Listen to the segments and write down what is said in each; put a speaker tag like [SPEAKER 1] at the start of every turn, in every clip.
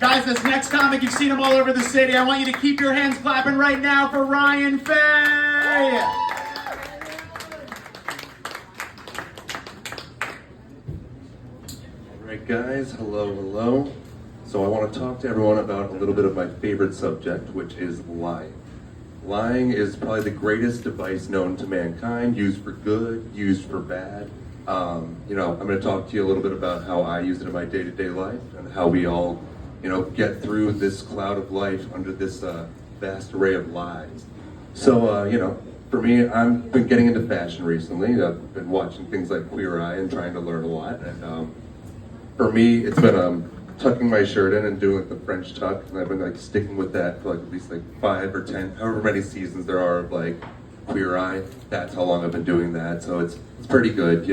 [SPEAKER 1] Guys, this next comic, you've seen him all over the city. I want you to keep your hands clapping right now for Ryan Fay.
[SPEAKER 2] All right, guys, hello. So I want to talk to everyone about a little bit of my favorite subject, which is lying. Lying is probably the greatest device known to mankind, used for good, used for bad. I'm going to talk to you a little bit about how I use it in my day-to-day life and how we all, get through this cloud of life under this vast array of lies. So, for me, I've been getting into fashion recently. I've been watching things like Queer Eye and trying to learn a lot. And for me, it's been tucking my shirt in and doing like the French tuck, and I've been like sticking with that for like at least like 5 or 10, however many seasons there are of like Queer Eye. That's how long I've been doing that. So it's pretty good,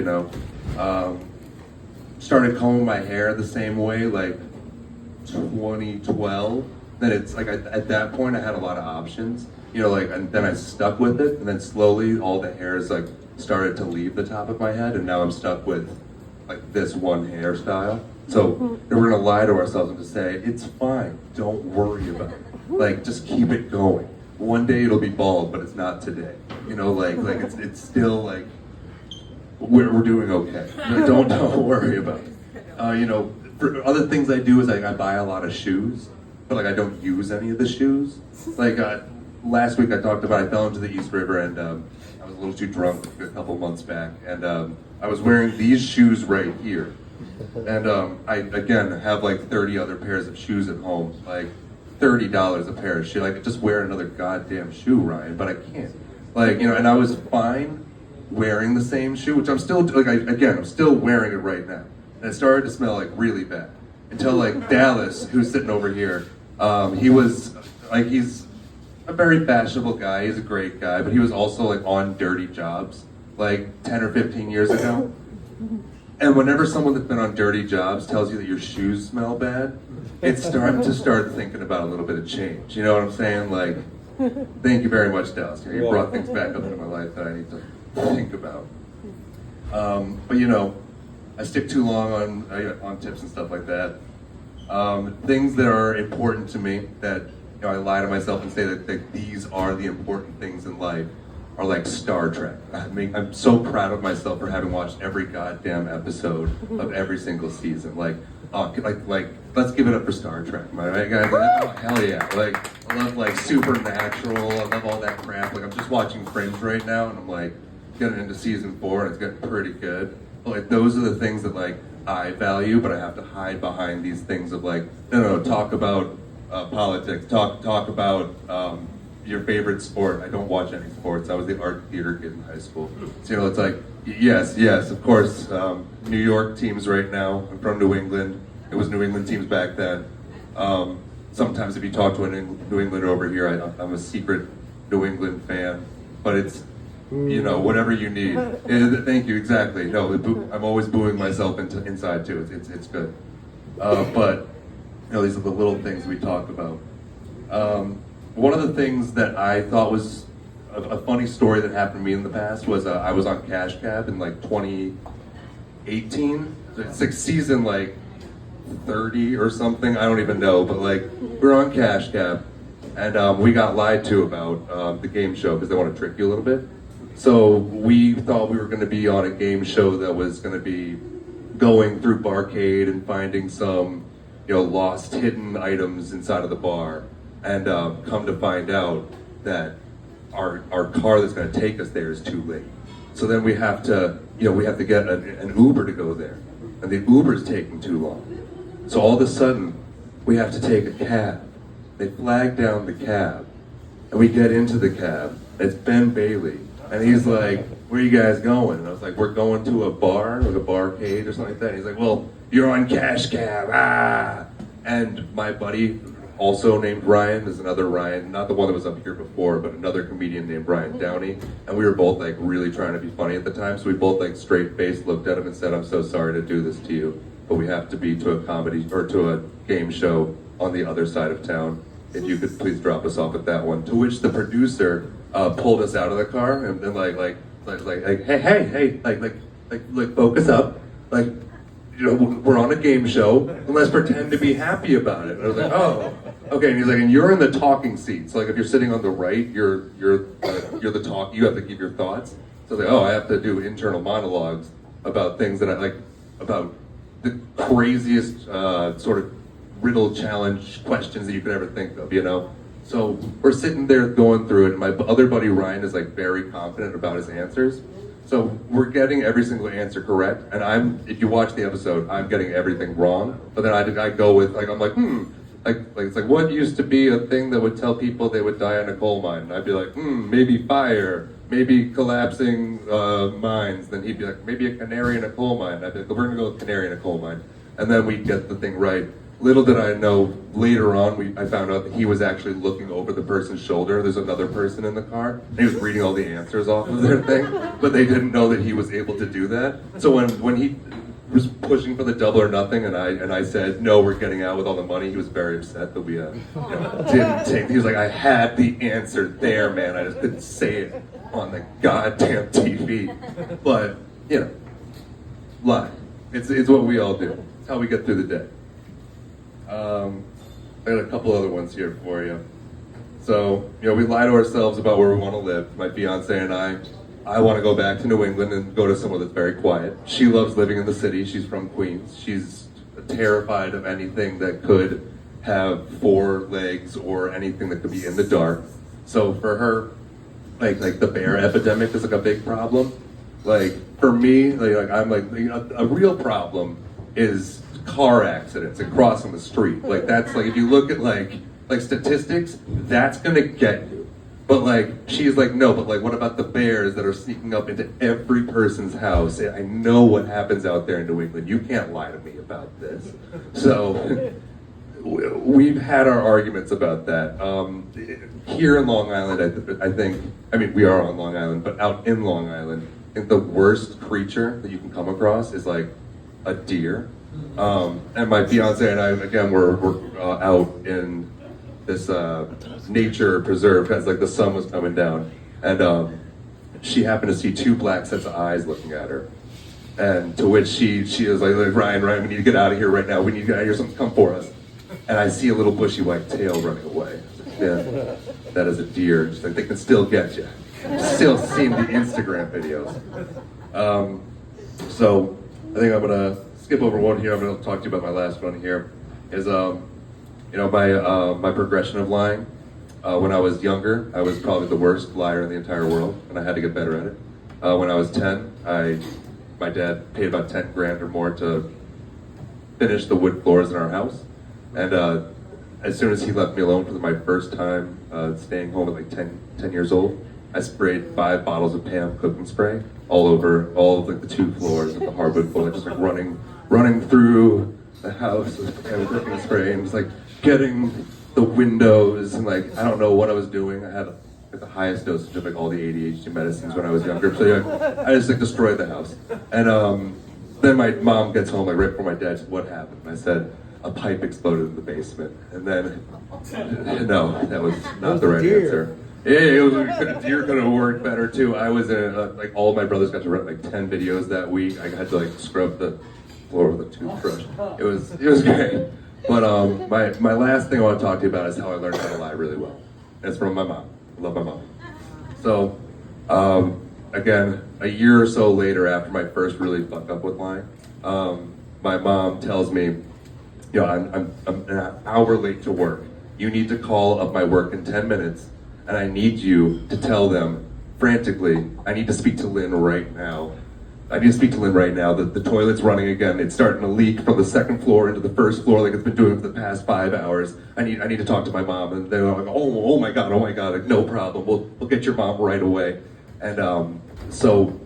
[SPEAKER 2] Started combing my hair the same way like 2012. Then it's like at that point I had a lot of options, and then I stuck with it, and then slowly all the hairs like started to leave the top of my head, and now I'm stuck with like this one hairstyle. So if we're gonna lie to ourselves and just say it's fine, don't worry about it. Like just keep it going. One day it'll be bald, but it's not today. It's still like we're doing okay. Don't worry about it. For other things I do is I buy a lot of shoes, but like I don't use any of the shoes. Like last week I talked about I fell into the East River and I was a little too drunk a couple months back, and I was wearing these shoes right here. And I again have like 30 other pairs of shoes at home, like $30 a pair of shoes. Like just wear another goddamn shoe, Ryan, but I can't. And I was fine wearing the same shoe, which I'm still I'm still wearing it right now. And it started to smell like really bad until like Dallas, who's sitting over here. He's a very fashionable guy. He's a great guy, but he was also like on dirty jobs like 10 or 15 years ago. And whenever someone that's been on dirty jobs tells you that your shoes smell bad, it's starting to start thinking about a little bit of change. You know what I'm saying? Like, thank you very much, Dallas. You brought things back up into my life that I need to think about. But I stick too long on tips and stuff like that. Things that are important to me that I lie to myself and say that these are the important things in life are like Star Trek. I'm so proud of myself for having watched every goddamn episode of every single season. Let's give it up for Star Trek. Right, guys? Oh, hell yeah! I love Supernatural. I love all that crap. I'm just watching Fringe right now, and I'm getting into season 4, and it's getting pretty good. But those are the things that I value, but I have to hide behind these things of no, talk about politics, talk about your favorite sport. I don't watch any sports. I was the art theater kid in high school. So it's yes, of course, New York teams right now. I'm from New England. It was New England teams back then. Sometimes if you talk to a New Englander over here, I'm a secret New England fan, but it's, whatever you need. Thank you, exactly. No, I'm always booing myself inside too. It's good. But these are the little things we talk about. One of the things that I thought was a funny story that happened to me in the past was I was on Cash Cab in 2018. It's season 30 or something. I don't even know, but we were on Cash Cab, and we got lied to about the game show because they want to trick you a little bit. So we thought we were going to be on a game show that was going to be going through Barcade and finding some lost hidden items inside of the bar. And come to find out that our car that's going to take us there is too late. So then we have to get an Uber to go there, and the Uber's taking too long. So all of a sudden, we have to take a cab. They flag down the cab, and we get into the cab. It's Ben Bailey, and he's like, "Where are you guys going?" And I was like, "We're going to a bar, like a barcade or something like that." And he's like, "Well, you're on Cash Cab, ah!" And my buddy, also named Ryan, is another Ryan, not the one that was up here before, but another comedian named Ryan Downey. And we were both really trying to be funny at the time, so we both straight faced looked at him and said, "I'm so sorry to do this to you, but we have to be to a comedy or to a game show on the other side of town. If you could please drop us off at that one." To which the producer pulled us out of the car and hey, focus up, we're on a game show, and let's pretend to be happy about it. And I was like, oh, okay. And he's like, and you're in the talking seat. So like, if you're sitting on the right, you're the talk. You have to give your thoughts. So I was like, oh, I have to do internal monologues about things that I like, about the craziest sort of riddle challenge questions that you could ever think of, you know? So we're sitting there going through it, and my other buddy Ryan is like very confident about his answers. So we're getting every single answer correct, and if you watch the episode, I'm getting everything wrong. But then I go with, like, I'm like, like it's like, what used to be a thing that would tell people they would die in a coal mine? And I'd be like, maybe fire, maybe collapsing mines. Then he'd be like, maybe a canary in a coal mine. And I'd be like, we're gonna go with canary in a coal mine. And then we'd get the thing right. Little did I know, later on, I found out that he was actually looking over the person's shoulder. There's another person in the car, and he was reading all the answers off of their thing, but they didn't know that he was able to do that. So when he was pushing for the double or nothing, and I said, no, we're getting out with all the money, he was very upset that we didn't take. He was like, I had the answer there, man. I just couldn't say it on the goddamn TV. But, lie. It's what we all do. It's how we get through the day. I got a couple other ones here for you. So, we lie to ourselves about where we want to live. My fiance and I want to go back to New England and go to somewhere that's very quiet. She loves living in the city. She's from Queens. She's terrified of anything that could have four legs or anything that could be in the dark. So for her, like the bear epidemic is like a big problem. Like for me, I'm like, a real problem is car accidents and crossing the street. Like that's like, if you look at like statistics, that's gonna get you. But like, she's like, no, but like, what about the bears that are sneaking up into every person's house? I know what happens out there in New England. You can't lie to me about this. So we've had our arguments about that. Here in Long Island, I mean, we are on Long Island, but out in Long Island, I think the worst creature that you can come across is like a deer. And my fiance and I, again, we're out in this nature preserve because like the sun was coming down, and she happened to see two black sets of eyes looking at her, and to which she was like, Ryan, we need to get out of here right now. We need to get out of here. Something come for us. And I see a little bushy white tail running away. I was like, yeah, that is a deer. She's like, they can still get you. Still seeing the Instagram videos. So I think I'm gonna skip over one here. I'm gonna talk to you about my last one here. Is my progression of lying. When I was younger, I was probably the worst liar in the entire world, and I had to get better at it. When I was 10, my dad paid about 10 grand or more to finish the wood floors in our house. And as soon as he left me alone for my first time staying home at like 10 years old, I sprayed 5 bottles of Pam cooking spray all over all of like the 2 floors of the hardwood floor, just like running through the house with Pam cooking spray, and just like getting the windows, and like I don't know what I was doing. I had like the highest dosage of like all the ADHD medicines when I was younger, so yeah, I just like destroyed the house. And then my mom gets home like right before my dad said, "What happened?" And I said, "A pipe exploded in the basement." And then no, that was not the right answer. Yeah, a deer could have worked better too. I was in like all of my brothers got to rent like 10 videos that week. I had to like scrub the floor with a toothbrush. It was great. But my last thing I want to talk to you about is how I learned how to lie really well. And it's from my mom. I love my mom. So again, a year or so later after my first really fuck up with lying, my mom tells me, I'm an hour late to work. You need to call up my work in 10 minutes. And I need you to tell them frantically, I need to speak to Lynn right now. That the toilet's running again. It's starting to leak from the second floor into the first floor like it's been doing for the past 5 hours. I need to talk to my mom. And they're like, oh my God, like, no problem. We'll get your mom right away. And so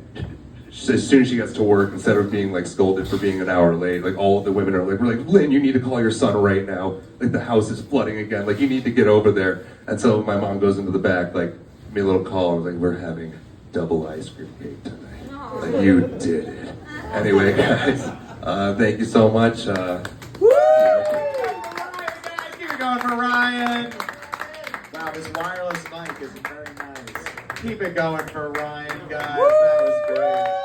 [SPEAKER 2] as soon as she gets to work, instead of being like scolded for being an hour late, like all of the women are like, we're like, Lynn, you need to call your son right now. Like the house is flooding again. Like you need to get over there. And so my mom goes into the back, like, give me a little call. I was like, we're having double ice cream cake tonight. Like you did it. Anyway, guys, thank you so much.
[SPEAKER 1] Woo! Keep it going for Ryan. Wow, this wireless mic is very nice. Keep it going for Ryan, guys. That was great.